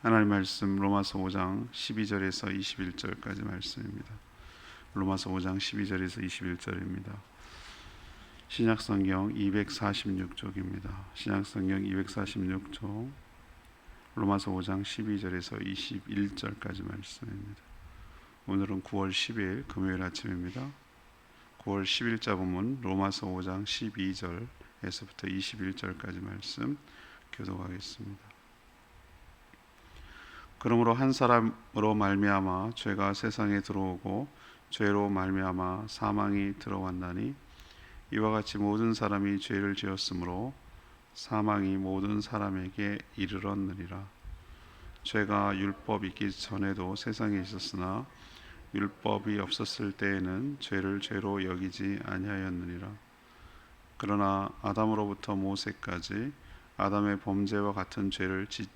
하나님 말씀 로마서 5장 12절에서 21절까지 말씀입니다. 로마서 5장 12절에서 21절입니다. 신약성경 246쪽입니다. 신약성경 246쪽 로마서 5장 12절에서 21절까지 말씀입니다. 오늘은 9월 10일 금요일 아침입니다. 9월 10일자 본문 로마서 5장 12절에서부터 21절까지 말씀 교독하겠습니다. 그러므로 한 사람으로 말미암아 죄가 세상에 들어오고 죄로 말미암아 사망이 들어왔나니 이와 같이 모든 사람이 죄를 지었으므로 사망이 모든 사람에게 이르렀느니라. 죄가 율법 있기 전에도 세상에 있었으나 율법이 없었을 때에는 죄를 죄로 여기지 아니하였느니라. 그러나 아담으로부터 모세까지 아담의 범죄와 같은 죄를 짓지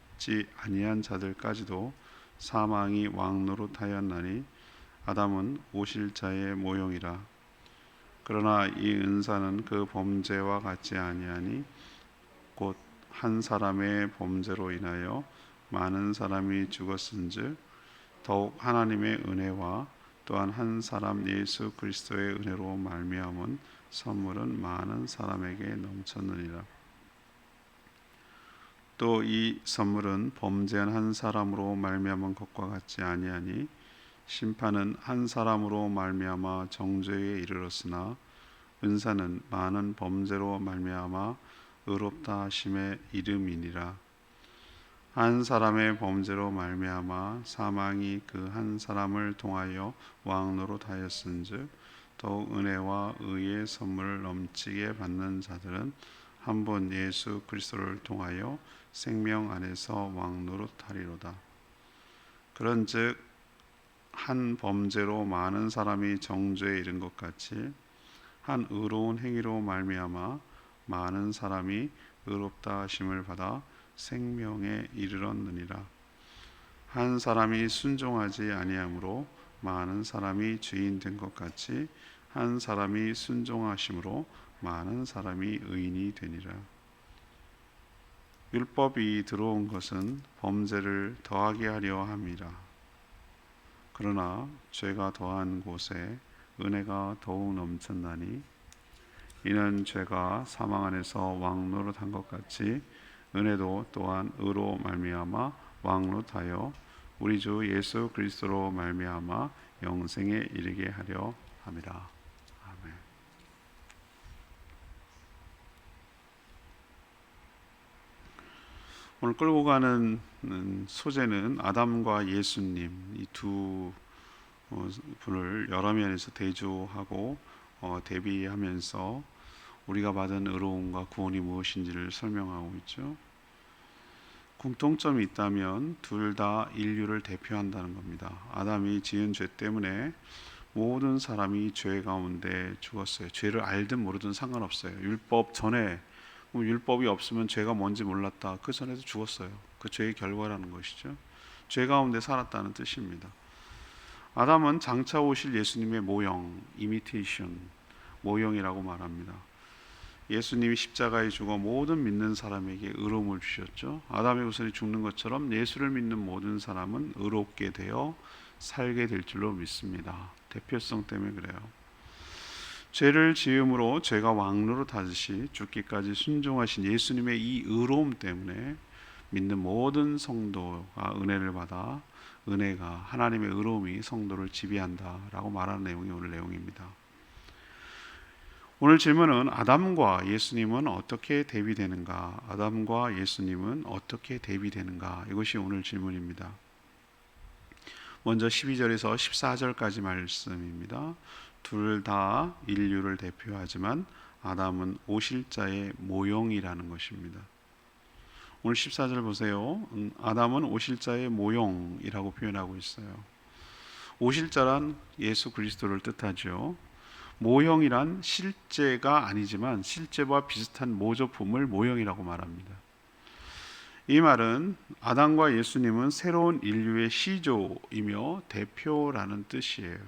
아니한 자들까지도 사망이 왕노릇하였나니 아담은 오실 자의 모형이라. 그러나 이 은사는 그 범죄와 같지 아니하니 곧 한 사람의 범죄로 인하여 많은 사람이 죽었은즉 더욱 하나님의 은혜와 또한 한 사람 예수 그리스도의 은혜로 말미암은 선물은 많은 사람에게 넘쳤느니라. 또 이 선물은 범죄한 한 사람으로 말미암은 것과 같지 아니하니 심판은 한 사람으로 말미암아 정죄에 이르렀으나 은사는 많은 범죄로 말미암아 의롭다 하심의 이름이니라. 한 사람의 범죄로 말미암아 사망이 그 한 사람을 통하여 왕노릇하였은즉 더욱 은혜와 의의 선물을 넘치게 받는 자들은 한 번 예수 그리스도를 통하여 생명 안에서 왕노릇하리로다. 그런즉 한 범죄로 많은 사람이 정죄에 이른 것 같이 한 의로운 행위로 말미암아 많은 사람이 의롭다 하심을 받아 생명에 이르렀느니라. 한 사람이 순종하지 아니함으로 많은 사람이 죄인 된 것 같이 한 사람이 순종하심으로 많은 사람이 의인이 되니라. 율법이 들어온 것은 범죄를 더하게 하려 함이라. 그러나 죄가 더한 곳에 은혜가 더욱 넘쳤나니 이는 죄가 사망 안에서 왕노릇한 것 같이 은혜도 또한 의로 말미암아 왕노릇하여 우리 주 예수 그리스도로 말미암아 영생에 이르게 하려 함이라. 아멘. 오늘 끌고 가는 소재는 아담과 예수님 이 두 분을 여러 면에서 대조하고 대비하면서 우리가 받은 의로움과 구원이 무엇인지를 설명하고 있죠. 공통점이 있다면 둘 다 인류를 대표한다는 겁니다. 아담이 지은 죄 때문에 모든 사람이 죄 가운데 죽었어요. 죄를 알든 모르든 상관없어요. 율법 전에 율법이 없으면 죄가 뭔지 몰랐다. 그 전에도 죽었어요. 그 죄의 결과라는 것이죠. 죄 가운데 살았다는 뜻입니다. 아담은 장차 오실 예수님의 모형, 이미테이션, 모형이라고 말합니다. 예수님이 십자가에 죽어 모든 믿는 사람에게 의로움을 주셨죠. 아담의 후손이 죽는 것처럼 예수를 믿는 모든 사람은 의롭게 되어 살게 될 줄로 믿습니다. 대표성 때문에 그래요. 죄를 지음으로 죄가 왕노릇하듯이 죽기까지 순종하신 예수님의 이 의로움 때문에 믿는 모든 성도가 은혜를 받아 은혜가 하나님의 의로움이 성도를 지배한다라고 말하는 내용이 오늘 내용입니다. 오늘 질문은 아담과 예수님은 어떻게 대비되는가? 아담과 예수님은 어떻게 대비되는가? 이것이 오늘 질문입니다. 먼저 12절에서 14절까지 말씀입니다. 둘 다 인류를 대표하지만 아담은 오실 자의 모형이라는 것입니다. 오늘 14절 보세요. 아담은 오실 자의 모형이라고 표현하고 있어요. 오실 자란 예수 그리스도를 뜻하죠. 모형이란 실제가 아니지만 실제와 비슷한 모조품을 모형이라고 말합니다. 이 말은 아담과 예수님은 새로운 인류의 시조이며 대표라는 뜻이에요.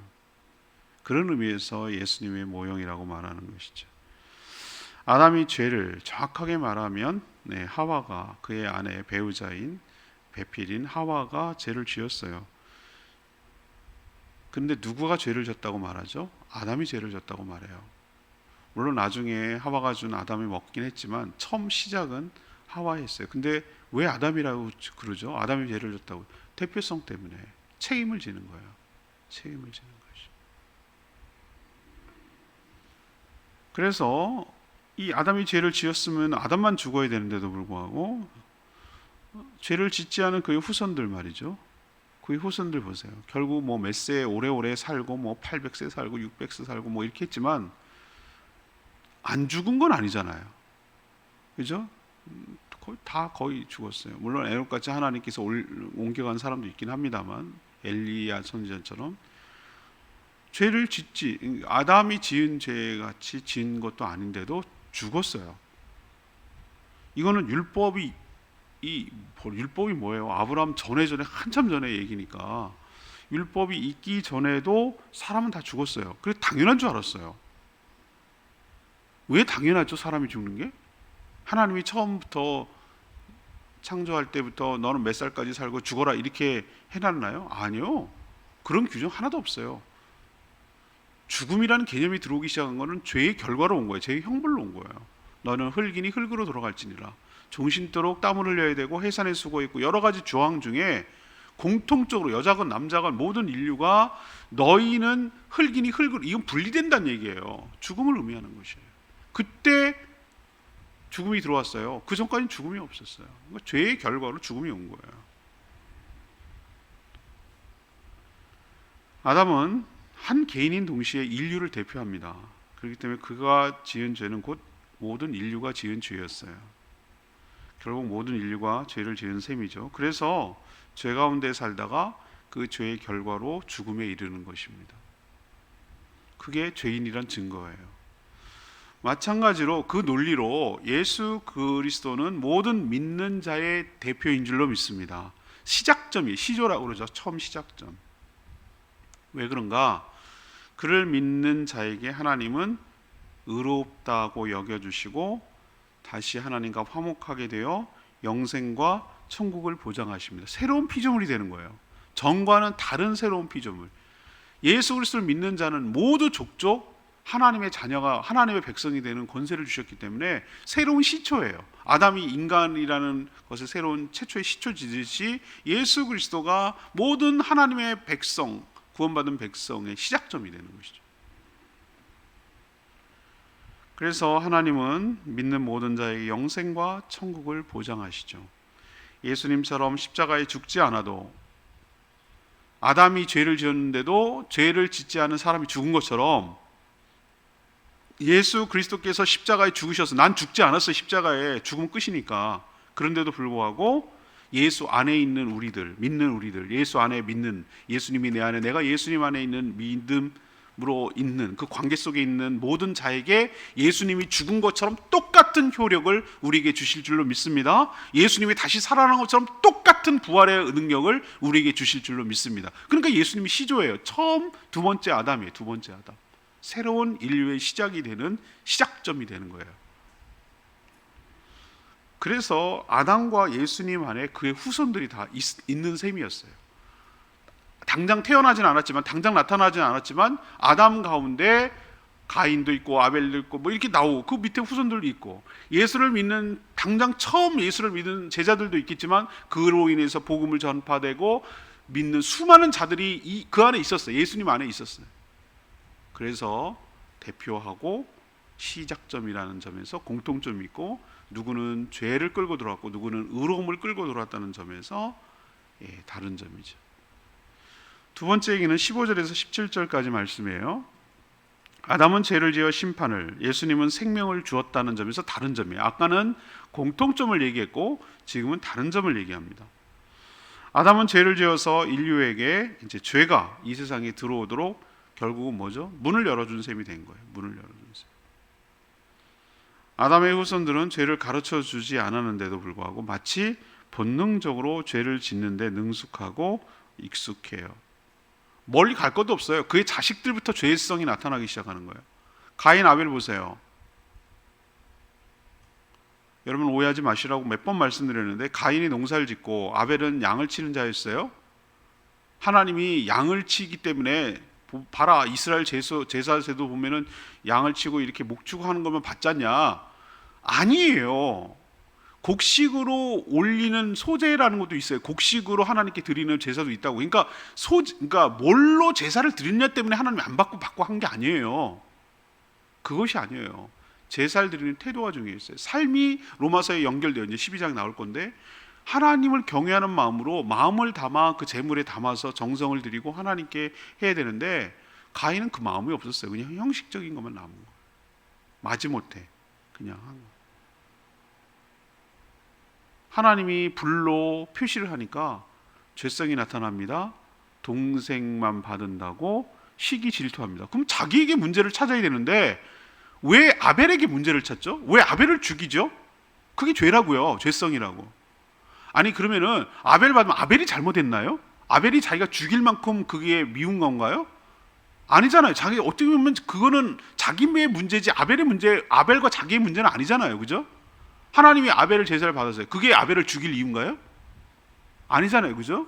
그런 의미에서 예수님의 모형이라고 말하는 것이죠. 아담이 죄를 정확하게 말하면 하와가 그의 아내 배우자인 배필인 하와가 죄를 지었어요. 그런데 누구가 죄를 졌다고 말하죠? 아담이 죄를 졌다고 말해요. 물론 나중에 하와가 준 아담이 먹긴 했지만 처음 시작은 하와였어요. 근데 왜 아담이라고 그러죠? 아담이 죄를 졌다고. 대표성 때문에 책임을 지는 거예요. 책임을 지는 것이. 그래서 이 아담이 죄를 지었으면 아담만 죽어야 되는데도 불구하고 죄를 짓지 않은 그의 후손들 말이죠. 그의 후손들 보세요. 결국 뭐 몇 세 오래오래 살고 뭐 800세 살고 600세 살고 뭐 이렇게 했지만 안 죽은 건 아니잖아요. 그죠? 거의 죽었어요. 물론 에녹같이 하나님께서 옮겨간 사람도 있긴 합니다만 엘리야 선지자처럼 죄를 짓지 아담이 지은 죄같이 지은 것도 아닌데도 죽었어요. 이거는 율법이 뭐예요? 아브라함 전에 한참 전에 얘기니까 율법이 있기 전에도 사람은 다 죽었어요. 그래 당연한 줄 알았어요. 왜 당연하죠? 사람이 죽는 게? 하나님이 처음부터 창조할 때부터 너는 몇 살까지 살고 죽어라 이렇게 해놨나요? 아니요. 그런 규정 하나도 없어요. 죽음이라는 개념이 들어오기 시작한 거는 죄의 결과로 온 거예요. 죄의 형벌로 온 거예요. 너는 흙이니 흙으로 돌아갈지니라. 종신토록 땀을 흘려야 되고 해산의 수고 있고 여러 가지 조항 중에 공통적으로 여자건 남자건 모든 인류가 너희는 흙이니 흙으로, 이건 분리된다는 얘기예요. 죽음을 의미하는 것이에요. 그때 죽음이 들어왔어요. 그 전까지는 죽음이 없었어요. 그러니까 죄의 결과로 죽음이 온 거예요. 아담은 한 개인인 동시에 인류를 대표합니다. 그렇기 때문에 그가 지은 죄는 곧 모든 인류가 지은 죄였어요. 결국 모든 인류가 죄를 지은 셈이죠. 그래서 죄 가운데 살다가 그 죄의 결과로 죽음에 이르는 것입니다. 그게 죄인이란 증거예요. 마찬가지로 그 논리로 예수 그리스도는 모든 믿는 자의 대표인 줄로 믿습니다. 시작점이 시조라고 그러죠. 처음 시작점. 왜 그런가? 그를 믿는 자에게 하나님은 의롭다고 여겨주시고 다시 하나님과 화목하게 되어 영생과 천국을 보장하십니다. 새로운 피조물이 되는 거예요. 전과는 다른 새로운 피조물. 예수 그리스도를 믿는 자는 모두 족족 하나님의 자녀가 하나님의 백성이 되는 권세를 주셨기 때문에 새로운 시초예요. 아담이 인간이라는 것을 새로운 최초의 시초 지듯이 예수 그리스도가 모든 하나님의 백성, 구원받은 백성의 시작점이 되는 것이죠. 그래서 하나님은 믿는 모든 자에게 영생과 천국을 보장하시죠. 예수님처럼 십자가에 죽지 않아도 아담이 죄를 지었는데도 죄를 짓지 않은 사람이 죽은 것처럼 예수 그리스도께서 십자가에 죽으셔서 난 죽지 않았어요. 십자가에 죽으면 끝이니까. 그런데도 불구하고 예수 안에 있는 우리들, 믿는 우리들, 예수 안에 믿는, 예수님이 내 안에, 내가 예수님 안에 있는 믿음으로 있는 그 관계 속에 있는 모든 자에게 예수님이 죽은 것처럼 똑같은 효력을 우리에게 주실 줄로 믿습니다. 예수님이 다시 살아난 것처럼 똑같은 부활의 능력을 우리에게 주실 줄로 믿습니다. 그러니까 예수님이 시조예요. 처음 두 번째 아담이에요. 두 번째 아담. 새로운 인류의 시작이 되는 시작점이 되는 거예요. 그래서 아담과 예수님 안에 그의 후손들이 다 있는 셈이었어요. 당장 태어나진 않았지만, 당장 나타나진 않았지만 아담 가운데 가인도 있고 아벨도 있고 뭐 이렇게 나오고 그 밑에 후손들도 있고, 예수를 믿는 당장 처음 예수를 믿는 제자들도 있겠지만 그로 인해서 복음을 전파되고 믿는 수많은 자들이 그 안에 있었어요. 예수님 안에 있었어요. 그래서 대표하고 시작점이라는 점에서 공통점이 있고, 누구는 죄를 끌고 들어왔고 누구는 의로움을 끌고 들어왔다는 점에서 다른 점이죠. 두 번째 얘기는 15절에서 17절까지 말씀이에요. 아담은 죄를 지어 심판을, 예수님은 생명을 주었다는 점에서 다른 점이에요. 아까는 공통점을 얘기했고 지금은 다른 점을 얘기합니다. 아담은 죄를 지어서 인류에게 이제 죄가 이 세상에 들어오도록 결국은 뭐죠? 문을 열어준 셈이 된 거예요. 문을 열어준 셈. 아담의 후손들은 죄를 가르쳐 주지 않았는데도 불구하고 마치 본능적으로 죄를 짓는데 능숙하고 익숙해요. 멀리 갈 것도 없어요. 그의 자식들부터 죄성이 나타나기 시작하는 거예요. 가인 아벨 보세요. 여러분 오해하지 마시라고 몇 번 말씀드렸는데 가인이 농사를 짓고 아벨은 양을 치는 자였어요. 하나님이 양을 치기 때문에 봐라 이스라엘 제사제도 보면은 양을 치고 이렇게 목 주고 하는 거면 받잖냐? 아니에요. 곡식으로 올리는 소제라는 것도 있어요. 곡식으로 하나님께 드리는 제사도 있다고. 그러니까 뭘로 제사를 드리냐 때문에 하나님이 안 받고 한 게 아니에요. 그것이 아니에요. 제사를 드리는 태도가 중요했어요. 삶이 로마서에 연결되어 이제 12장에 나올 건데 하나님을 경외하는 마음으로 마음을 담아 그 제물에 담아서 정성을 드리고 하나님께 해야 되는데 가인은 그 마음이 없었어요. 그냥 형식적인 것만 남은 거예요. 마지못해 그냥 한 거예요. 하나님이 불로 표시를 하니까 죄성이 나타납니다. 동생만 받는다고 시기 질투합니다. 그럼 자기에게 문제를 찾아야 되는데 왜 아벨에게 문제를 찾죠? 왜 아벨을 죽이죠? 그게 죄라고요. 죄성이라고. 아니 그러면은 아벨 받으면 아벨이 잘못했나요? 아벨이 자기가 죽일 만큼 그게 미운 건가요? 아니잖아요. 자기 어떻게 보면 그거는 자기의 문제지 아벨과 자기의 문제는 아니잖아요. 그죠? 하나님이 아벨을 제사를 받았어요. 그게 아벨을 죽일 이유인가요? 아니잖아요. 그죠?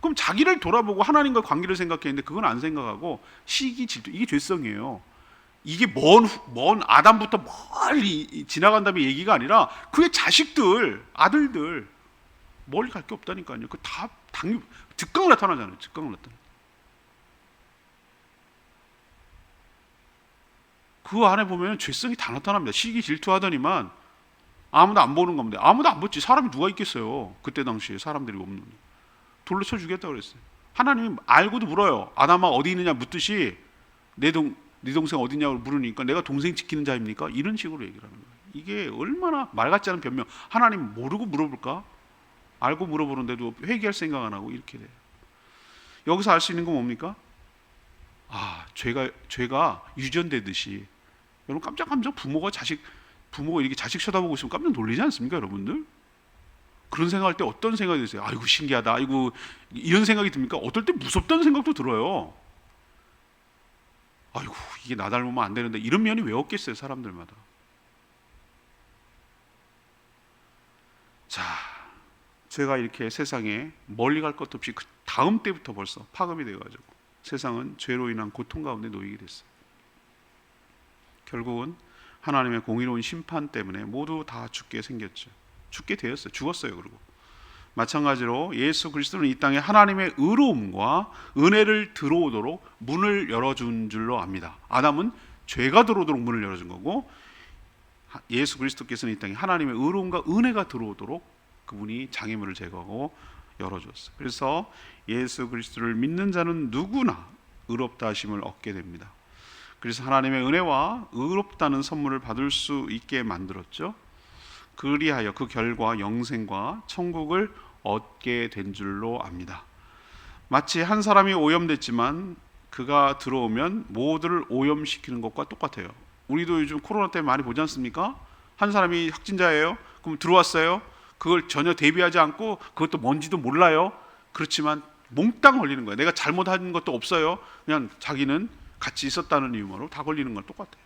그럼 자기를 돌아보고 하나님과 관계를 생각했는데 그건 안 생각하고 시기 질투, 이게 죄성이에요. 이게 먼 아담부터 멀리 지나간 다음에 얘기가 아니라 그의 자식들, 아들들 멀리 갈 게 없다니까요. 그 다 즉각 나타나잖아요. 즉각 나타나. 그 안에 보면 죄성이 다 나타납니다. 시기 질투하더니만 아무도 안 보는 겁니다. 아무도 안 봤지. 사람이 누가 있겠어요. 그때 당시에 사람들이 없는. 돌로 쳐 주겠다고 그랬어요. 하나님이 알고도 물어요. 아담아 어디 있느냐 묻듯이 네 동생 어디 있냐고 물으니까 내가 동생 지키는 자입니까? 이런 식으로 얘기를 하는 거예요. 이게 얼마나 말 같지 않은 변명. 하나님 모르고 물어볼까? 알고 물어보는데도 회개할 생각 안 하고 이렇게 돼요. 여기서 알 수 있는 건 뭡니까? 죄가 유전되듯이 여러분 깜짝 부모가 이렇게 자식 쳐다보고 있으면 깜짝 놀리지 않습니까, 여러분들? 그런 생각할 때 어떤 생각이 드세요? 아이고 신기하다. 아이고 이런 생각이 듭니까? 어떨 때 무섭다는 생각도 들어요. 아이고 이게 나 닮으면 안 되는데 이런 면이 왜 없겠어요, 사람들마다. 자, 죄가 이렇게 세상에 멀리 갈 것도 없이 그 다음 때부터 벌써 파급이 돼가지고 세상은 죄로 인한 고통 가운데 놓이게 됐어요. 결국은 하나님의 공의로운 심판 때문에 모두 다 죽게 생겼죠. 죽게 되었어요. 죽었어요. 그리고 마찬가지로 예수 그리스도는 이 땅에 하나님의 의로움과 은혜를 들어오도록 문을 열어준 줄로 압니다. 아담은 죄가 들어오도록 문을 열어준 거고 예수 그리스도께서는 이 땅에 하나님의 의로움과 은혜가 들어오도록 그분이 장애물을 제거하고 열어줬어요. 그래서 예수 그리스도를 믿는 자는 누구나 의롭다 하심을 얻게 됩니다. 그래서 하나님의 은혜와 의롭다는 선물을 받을 수 있게 만들었죠. 그리하여 그 결과 영생과 천국을 얻게 된 줄로 압니다. 마치 한 사람이 오염됐지만 그가 들어오면 모두를 오염시키는 것과 똑같아요. 우리도 요즘 코로나 때문에 많이 보지 않습니까? 한 사람이 확진자예요. 그럼 들어왔어요. 그걸 전혀 대비하지 않고 그것도 뭔지도 몰라요. 그렇지만 몽땅 걸리는 거예요. 내가 잘못한 것도 없어요. 그냥 자기는 같이 있었다는 이유만으로 다 걸리는 건 똑같아요.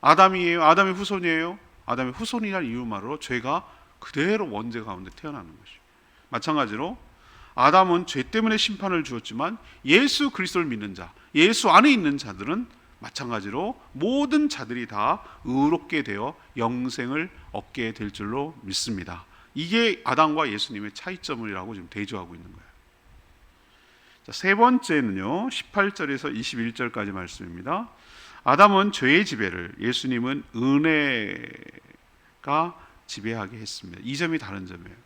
아담이에요. 아담의 후손이에요. 아담의 후손이라는 이유만으로 죄가 그대로 원죄 가운데 태어나는 것이죠. 마찬가지로 아담은 죄 때문에 심판을 주었지만 예수 그리스도를 믿는 자, 예수 안에 있는 자들은 마찬가지로 모든 자들이 다 의롭게 되어 영생을 얻게 될 줄로 믿습니다. 이게 아담과 예수님의 차이점이라고 지금 대조하고 있는 거예요. 자, 세 번째는요, 18절에서 21절까지 말씀입니다. 아담은 죄의 지배를, 예수님은 은혜가 지배하게 했습니다. 이 점이 다른 점이에요.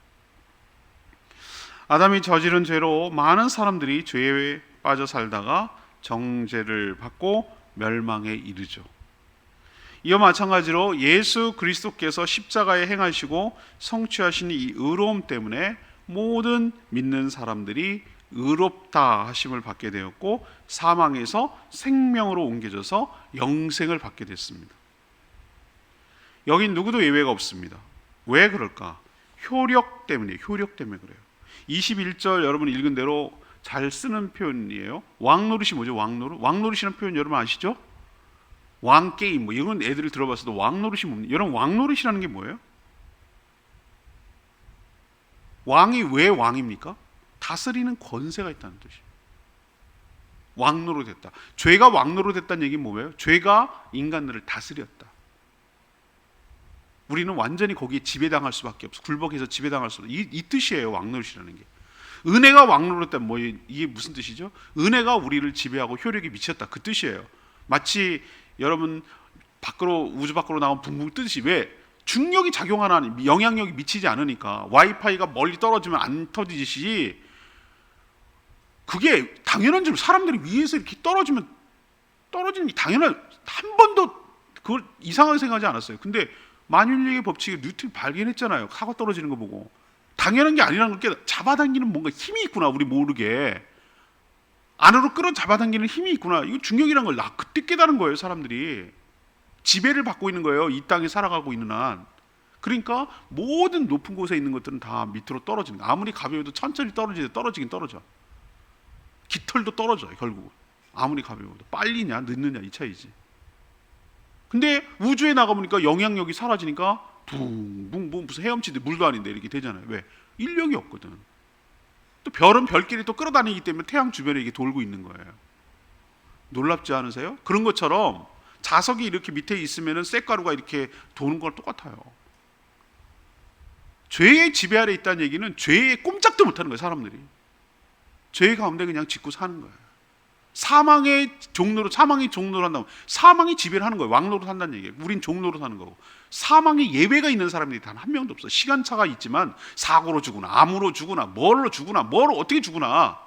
아담이 저지른 죄로 많은 사람들이 죄에 빠져 살다가 정죄를 받고 멸망에 이르죠. 이와 마찬가지로 예수 그리스도께서 십자가에 행하시고 성취하신 이 의로움 때문에 모든 믿는 사람들이 의롭다 하심을 받게 되었고 사망에서 생명으로 옮겨져서 영생을 받게 됐습니다. 여긴 누구도 예외가 없습니다. 왜 그럴까? 효력 때문에 그래요. 21절 여러분 읽은 대로 잘 쓰는 표현이에요. 왕노릇이 뭐죠? 왕노릇이라는 표현 여러분 아시죠? 왕게임 이건 애들이 들어봤어도 왕노릇이 뭡니까? 여러분 왕노릇이라는 게 뭐예요? 왕이 왜 왕입니까? 다스리는 권세가 있다는 뜻이에요. 왕노로 됐다. 죄가 왕노로 됐다는 얘기는 뭐예요? 죄가 인간들을 다스렸다. 우리는 완전히 거기에 지배당할 수밖에 없어. 굴복해서 지배당할 수 없어. 이 뜻이에요. 왕노릇이라는 게. 은혜가 왕노릇했다면 뭐 이게 무슨 뜻이죠? 은혜가 우리를 지배하고 효력이 미쳤다. 그 뜻이에요. 마치 여러분 밖으로 우주 밖으로 나온 붕붕 뜨듯이 왜 중력이 작용하는 영향력이 미치지 않으니까 와이파이가 멀리 떨어지면 안 터지듯이 그게 당연한 줄 사람들이 위에서 이렇게 떨어지는 게 당연한 한 번도 그걸 이상하게 생각하지 않았어요. 근데 만윤리의 법칙을 뉴턴이 발견했잖아요. 사과 떨어지는 거 보고 당연한 게 아니라는 걸 잡아당기는 뭔가 힘이 있구나. 우리 모르게 안으로 끌어 잡아당기는 힘이 있구나. 이거 중력이란 걸 나 그때 깨달은 거예요. 사람들이 지배를 받고 있는 거예요. 이 땅에 살아가고 있는 한. 그러니까 모든 높은 곳에 있는 것들은 다 밑으로 떨어지는 거예요. 아무리 가벼워도 천천히 떨어지긴 떨어져. 깃털도 떨어져요. 결국 아무리 가벼워도 빨리냐 늦느냐 이 차이지. 근데 우주에 나가보니까 영향력이 사라지니까 붕붕붕 무슨 헤엄치듯 물도 아닌데 이렇게 되잖아요. 왜? 인력이 없거든. 또 별은 별끼리 또 끌어다니기 때문에 태양 주변에 이게 돌고 있는 거예요. 놀랍지 않으세요? 그런 것처럼 자석이 이렇게 밑에 있으면은 쇳가루가 이렇게 도는 거랑 똑같아요. 죄의 지배 아래 있다는 얘기는 죄에 꼼짝도 못하는 거예요. 사람들이 죄 가운데 그냥 짓고 사는 거예요. 사망의 종로로 한다면 사망이 지배를 하는 거예요. 왕노로 산다는 얘기예요. 우린 종로로 사는 거고 사망의 예외가 있는 사람들이 단 한 명도 없어. 시간차가 있지만 사고로 죽으나 암으로 죽으나 뭘로 죽으나 뭘 어떻게 죽으나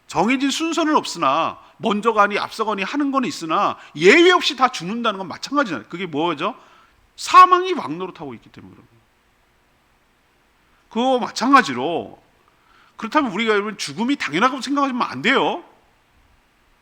정해진 순서는 없으나 먼저가니 앞서가니 하는 건 있으나 예외 없이 다 죽는다는 건 마찬가지잖아요. 그게 뭐죠? 사망이 왕노로 타고 있기 때문에 그런 거예요. 그거 마찬가지로 그렇다면 우리가 여러분 죽음이 당연하다고 생각하시면 안 돼요.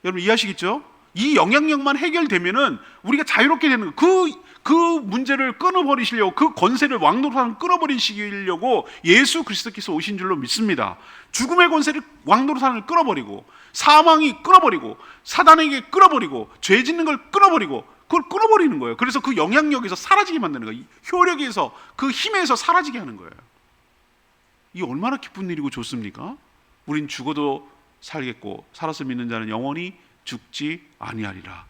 여러분 이해하시겠죠? 이 영향력만 해결되면은 우리가 자유롭게 되는 거예요. 그 문제를 끊어버리시려고 그 권세를 왕노릇하는 끊어버리시려고 예수 그리스도께서 오신 줄로 믿습니다. 죽음의 권세를 왕노릇하는 끊어버리고 사망이 끊어버리고 사단에게 끊어버리고 죄 짓는 걸 끊어버리고 그걸 끊어버리는 거예요. 그래서 그 영향력에서 사라지게 만드는 거예요. 효력에서 그 힘에서 사라지게 하는 거예요. 이 얼마나 기쁜 일이고 좋습니까? 우린 죽어도 살겠고 살아서 믿는 자는 영원히 죽지 아니하리라.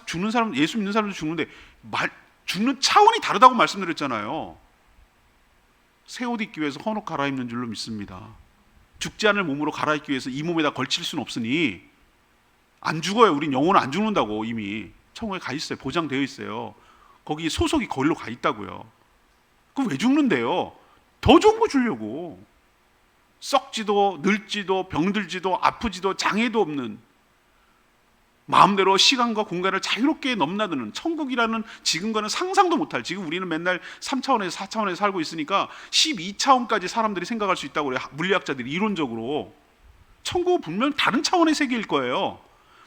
죽는 사람, 예수 믿는 사람도 죽는데 죽는 차원이 다르다고 말씀드렸잖아요. 새 옷 입기 위해서 헌옷 갈아입는 줄로 믿습니다. 죽지 않을 몸으로 갈아입기 위해서 이 몸에다 걸칠 수는 없으니 안 죽어요. 우린 영혼은 안 죽는다고 이미 천국에 가 있어요. 보장되어 있어요. 거기 소속이 거기로 가 있다고요. 그럼 왜 죽는데요? 더 좋은 거 주려고. 썩지도 늙지도 병들지도 아프지도 장애도 없는 마음대로 시간과 공간을 자유롭게 넘나드는 천국이라는 지금과는 상상도 못할, 지금 우리는 맨날 3차원에서 4차원에서 살고 있으니까 12차원까지 사람들이 생각할 수 있다고 그래요. 물리학자들이 이론적으로. 천국은 분명 다른 차원의 세계일 거예요.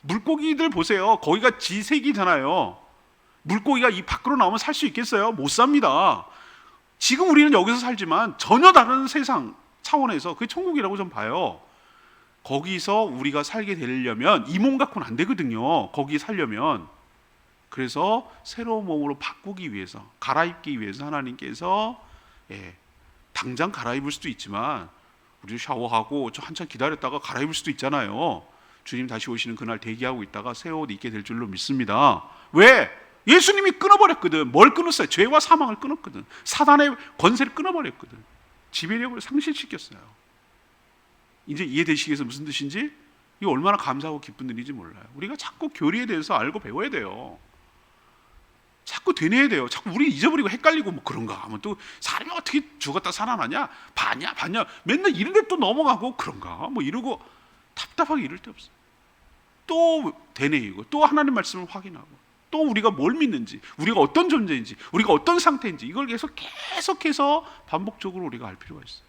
물고기들 보세요. 거기가 지세기잖아요. 물고기가 이 밖으로 나오면 살 수 있겠어요? 못 삽니다. 지금 우리는 여기서 살지만 전혀 다른 세상 차원에서 그게 천국이라고 좀 봐요. 거기서 우리가 살게 되려면 이 몸 갖고는 안 되거든요. 거기 살려면. 그래서 새로운 몸으로 바꾸기 위해서, 갈아입기 위해서 하나님께서 당장 갈아입을 수도 있지만 우리 샤워하고 한참 기다렸다가 갈아입을 수도 있잖아요. 주님 다시 오시는 그날 대기하고 있다가 새 옷 입게 될 줄로 믿습니다. 왜? 예수님이 끊어버렸거든. 뭘 끊었어요? 죄와 사망을 끊었거든. 사단의 권세를 끊어버렸거든. 지배력을 상실시켰어요. 이제 이해되시겠어요? 무슨 뜻인지? 이거 얼마나 감사하고 기쁜 일인지 몰라요. 우리가 자꾸 교리에 대해서 알고 배워야 돼요. 자꾸 되뇌야 돼요. 자꾸 우리 잊어버리고 헷갈리고 뭐 그런가 하면 또 사람이 어떻게 죽었다 살아나냐? 봤냐? 맨날 이런데 또 넘어가고 그런가? 뭐 이러고 답답하게 이럴 데 없어요. 또 되뇌이고 또 하나님 말씀을 확인하고 또 우리가 뭘 믿는지, 우리가 어떤 존재인지, 우리가 어떤 상태인지 이걸 계속해서 반복적으로 우리가 알 필요가 있어요.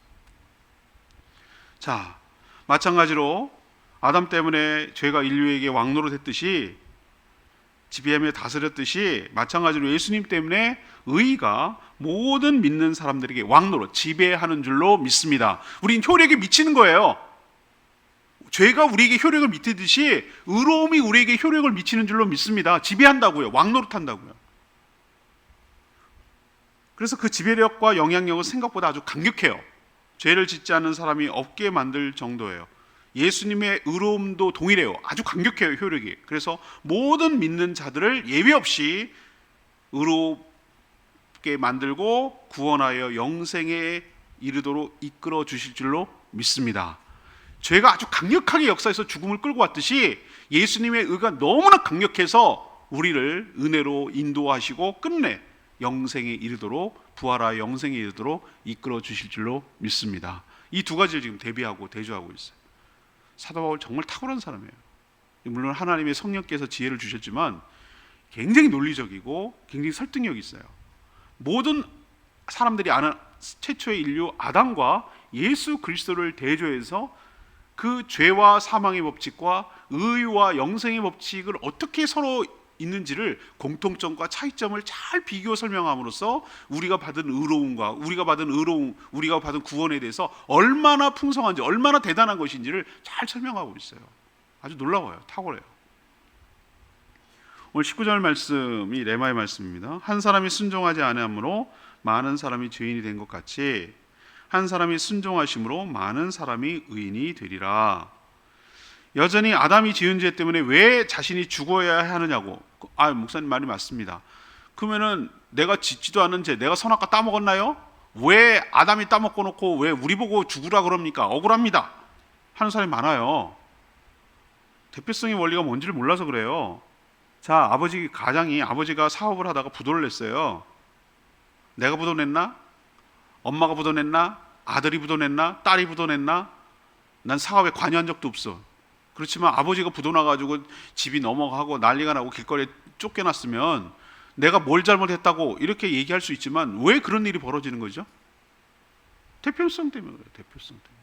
자, 마찬가지로 아담 때문에 죄가 인류에게 왕노로 됐듯이 지배하며 다스렸듯이 마찬가지로 예수님 때문에 의가 모든 믿는 사람들에게 왕노로 지배하는 줄로 믿습니다. 우린 효력에 미치는 거예요. 죄가 우리에게 효력을 미치듯이 의로움이 우리에게 효력을 미치는 줄로 믿습니다. 지배한다고요. 왕노릇한다고요. 그래서 그 지배력과 영향력은 생각보다 아주 강력해요. 죄를 짓지 않는 사람이 없게 만들 정도예요. 예수님의 의로움도 동일해요. 아주 강력해요, 효력이. 그래서 모든 믿는 자들을 예외 없이 의롭게 만들고 구원하여 영생에 이르도록 이끌어 주실 줄로 믿습니다. 죄가 아주 강력하게 역사에서 죽음을 끌고 왔듯이 예수님의 의가 너무나 강력해서 우리를 은혜로 인도하시고 끝내 영생에 이르도록, 부활하여 영생에 이르도록 이끌어 주실 줄로 믿습니다. 이 두 가지를 지금 대비하고 대조하고 있어요. 사도 바울 정말 탁월한 사람이에요. 물론 하나님의 성령께서 지혜를 주셨지만 굉장히 논리적이고 굉장히 설득력이 있어요. 모든 사람들이 아는 최초의 인류 아담과 예수 그리스도를 대조해서 그 죄와 사망의 법칙과 의와 영생의 법칙을 어떻게 서로 있는지를 공통점과 차이점을 잘 비교 설명함으로써 우리가 받은 의로움과 우리가 받은 구원에 대해서 얼마나 풍성한지 얼마나 대단한 것인지를 잘 설명하고 있어요. 아주 놀라워요. 탁월해요. 오늘 19절 말씀이 레마의 말씀입니다. 한 사람이 순종하지 아니함으로 많은 사람이 죄인이 된 것 같이 한 사람이 순종하심으로 많은 사람이 의인이 되리라. 여전히 아담이 지은 죄 때문에 왜 자신이 죽어야 하느냐고. 목사님 말이 맞습니다. 그러면은 내가 짓지도 않은 죄, 내가 선악과 따먹었나요? 왜 아담이 따먹고 놓고 왜 우리 보고 죽으라 그럽니까? 억울합니다 하는 사람이 많아요. 대표성의 원리가 뭔지를 몰라서 그래요. 자, 아버지가 사업을 하다가 부도를 냈어요. 내가 부도냈나? 엄마가 부도냈나? 아들이 부도냈나? 딸이 부도냈나? 난 사업에 관여한 적도 없어. 그렇지만 아버지가 부도나가지고 집이 넘어가고 난리가 나고 길거리에 쫓겨났으면 내가 뭘 잘못했다고 이렇게 얘기할 수 있지만 왜 그런 일이 벌어지는 거죠? 대표성 때문에 그래요. 대표성 때문에.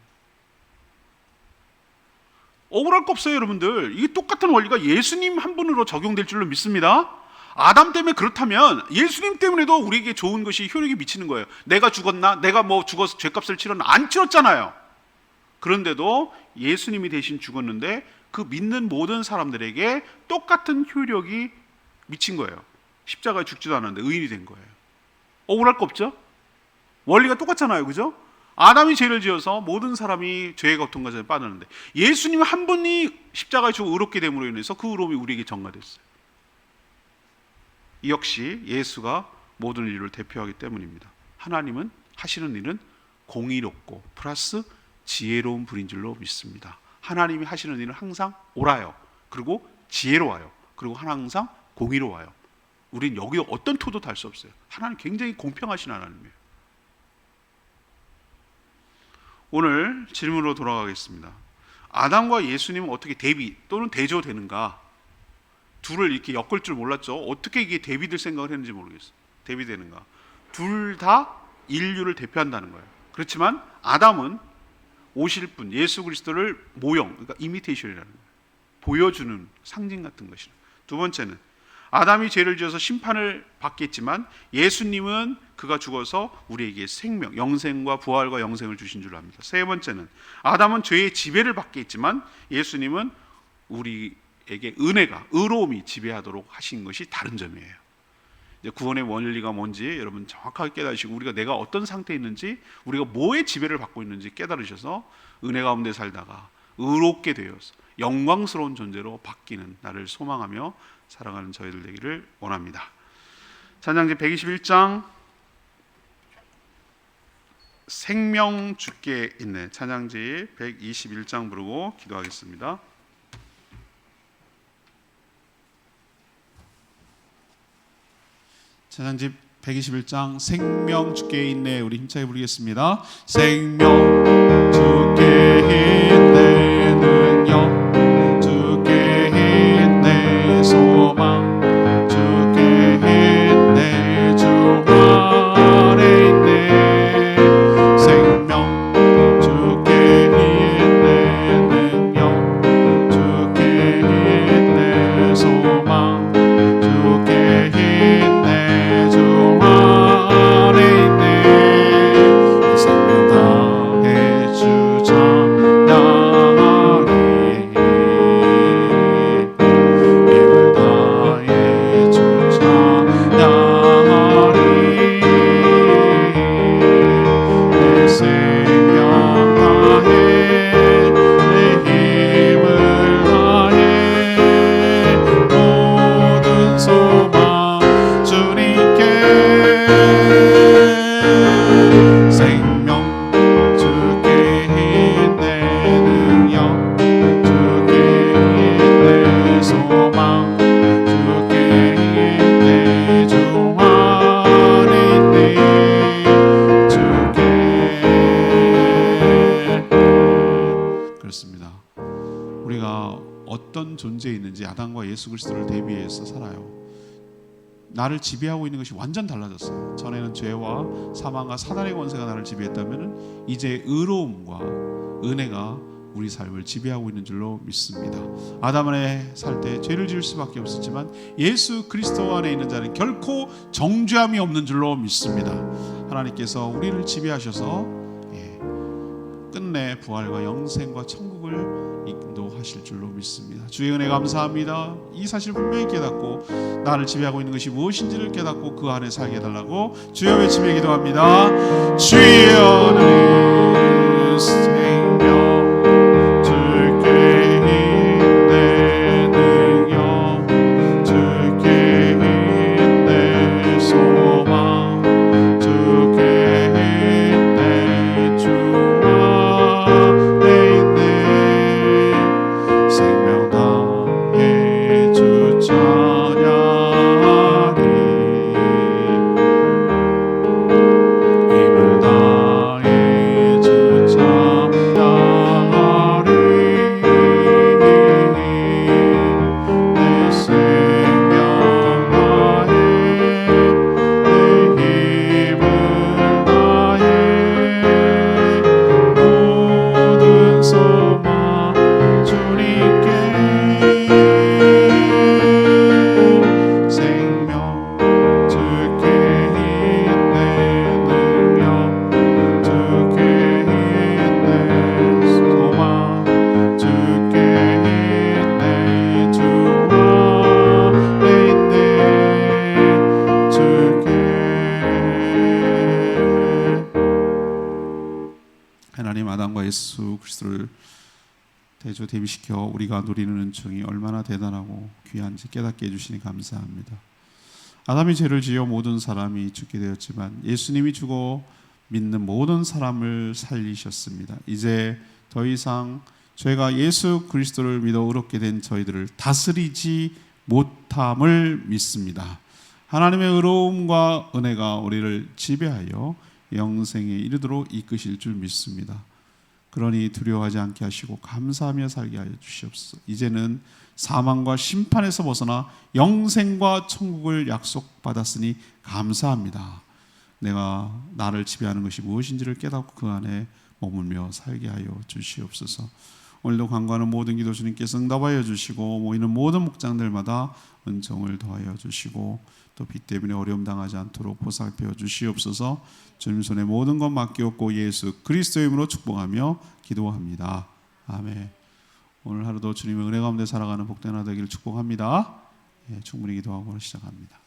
억울할 거 없어요, 여러분들. 이게 똑같은 원리가 예수님 한 분으로 적용될 줄로 믿습니다. 아담 때문에 그렇다면 예수님 때문에도 우리에게 좋은 것이 효력이 미치는 거예요. 내가 죽었나? 내가 죽어서 죄값을 치렀나? 안 치렀잖아요. 그런데도 예수님이 대신 죽었는데 그 믿는 모든 사람들에게 똑같은 효력이 미친 거예요. 십자가에 죽지도 않았는데 의인이 된 거예요. 억울할 거 없죠? 원리가 똑같잖아요, 그죠? 아담이 죄를 지어서 모든 사람이 죄의 고통과 빠졌는데 예수님 한 분이 십자가에 죽어 의롭게 됨으로 인해서 그 의로움이 우리에게 전가됐어요. 이 역시 예수가 모든 인류를 대표하기 때문입니다. 하나님은 하시는 일은 공의롭고 플러스 지혜로운 분인 줄로 믿습니다. 하나님이 하시는 일은 항상 옳아요. 그리고 지혜로워요. 그리고 항상 공의로워요. 우린 여기 어떤 토도 달 수 없어요. 하나님 굉장히 공평하신 하나님이에요. 오늘 질문으로 돌아가겠습니다. 아담과 예수님은 어떻게 대비 또는 대조되는가? 둘을 이렇게 엮을 줄 몰랐죠. 어떻게 이게 대비될 생각을 했는지 모르겠어요. 대비되는가? 둘 다 인류를 대표한다는 거예요. 그렇지만 아담은 오실 분 예수 그리스도를 모형, 그러니까 이미테이션이라는 거예요. 보여주는 상징 같은 것이죠. 두 번째는 아담이 죄를 지어서 심판을 받겠지만 예수님은 그가 죽어서 우리에게 생명, 영생과 부활과 영생을 주신 줄 압니다. 세 번째는 아담은 죄의 지배를 받겠지만 예수님은 우리에게 은혜가, 의로움이 지배하도록 하신 것이 다른 점이에요. 이제 구원의 원리가 뭔지 여러분 정확하게 깨달으시고 우리가 내가 어떤 상태에 있는지 우리가 뭐의 지배를 받고 있는지 깨달으셔서 은혜 가운데 살다가 의롭게 되어서 영광스러운 존재로 바뀌는 날을 소망하며 살아가는 저희들 되기를 원합니다. 찬양지 121장 생명 주께 있네. 찬양지 121장 부르고 기도하겠습니다. 찬양집 121장 생명 주께 있네. 우리 힘차게 부르겠습니다. 생명 주께 있네 능력 주께 있네 소망 주께 있네 주 안에 있네 생명 주께 있네 능력 주께 있네 소망 주께 있네 주 안에 있네 생명 다해 그렇습니다. 우리가 어떤 존재에 있는지 아담과 예수 그리스도를 대비해서 살아요. 나를 지배하고 있는 것이 완전 달라졌어요. 전에는 죄와 사망과 사단의 권세가 나를 지배했다면 이제 의로움과 은혜가 우리 삶을 지배하고 있는 줄로 믿습니다. 아담 안에 살 때 죄를 지을 수밖에 없었지만 예수 그리스도 안에 있는 자는 결코 정죄함이 없는 줄로 믿습니다. 하나님께서 우리를 지배하셔서 끝내 부활과 영생과 천국을 인도하실 줄로 믿습니다. 주의 은혜 감사합니다. 이 사실 분명히 깨닫고 나를 지배하고 있는 것이 무엇인지를 깨닫고 그 안에 살게 해달라고 주여 외치며 기도합니다. 주여 내 생명 주께 있네 능력 주께 있네 소망 주께 있네 주 안에 있네 생명 다해 주 찬양하리 힘을 다해 주 찬양하리 내 생명 다해 내 힘을 다해 모든 소망 주님께 생명 주께 있네 능력 주께 있네 소망 주께 있네 주 안에 있네 주께 하나님 아담과 예수 그리스도를 대조 대비시켜 우리가 누리는 은총이 얼마나 대단하고 귀한지 깨닫게 해주시니 감사합니다. 아담이 죄를 지어 모든 사람이 죽게 되었지만 예수님이 죽어 믿는 모든 사람을 살리셨습니다. 이제 더 이상 죄가 예수 그리스도를 믿어 의롭게 된 저희들을 다스리지 못함을 믿습니다. 하나님의 의로움과 은혜가 우리를 지배하여 영생에 이르도록 이끄실 줄 믿습니다. 그러니 두려워하지 않게 하시고 감사하며 살게 하여 주시옵소서. 이제는 사망과 심판에서 벗어나 영생과 천국을 약속받았으니 감사합니다. 내가 나를 지배하는 것이 무엇인지를 깨닫고 그 안에 머물며 살게 하여 주시옵소서. 오늘도 간구하는 모든 기도 주님께서 응답하여 주시고 모이는 모든 목장들마다 은총을 더하여 주시고 또 빛 때문에 어려움 당하지 않도록 보살펴 주시옵소서. 주님 손에 모든 것 맡기옵고 예수 그리스도의 이름으로 축복하며 기도합니다. 아멘. 오늘 하루도 주님의 은혜 가운데 살아가는 복된 하루 되기를 축복합니다. 충분히 기도하고 시작합니다.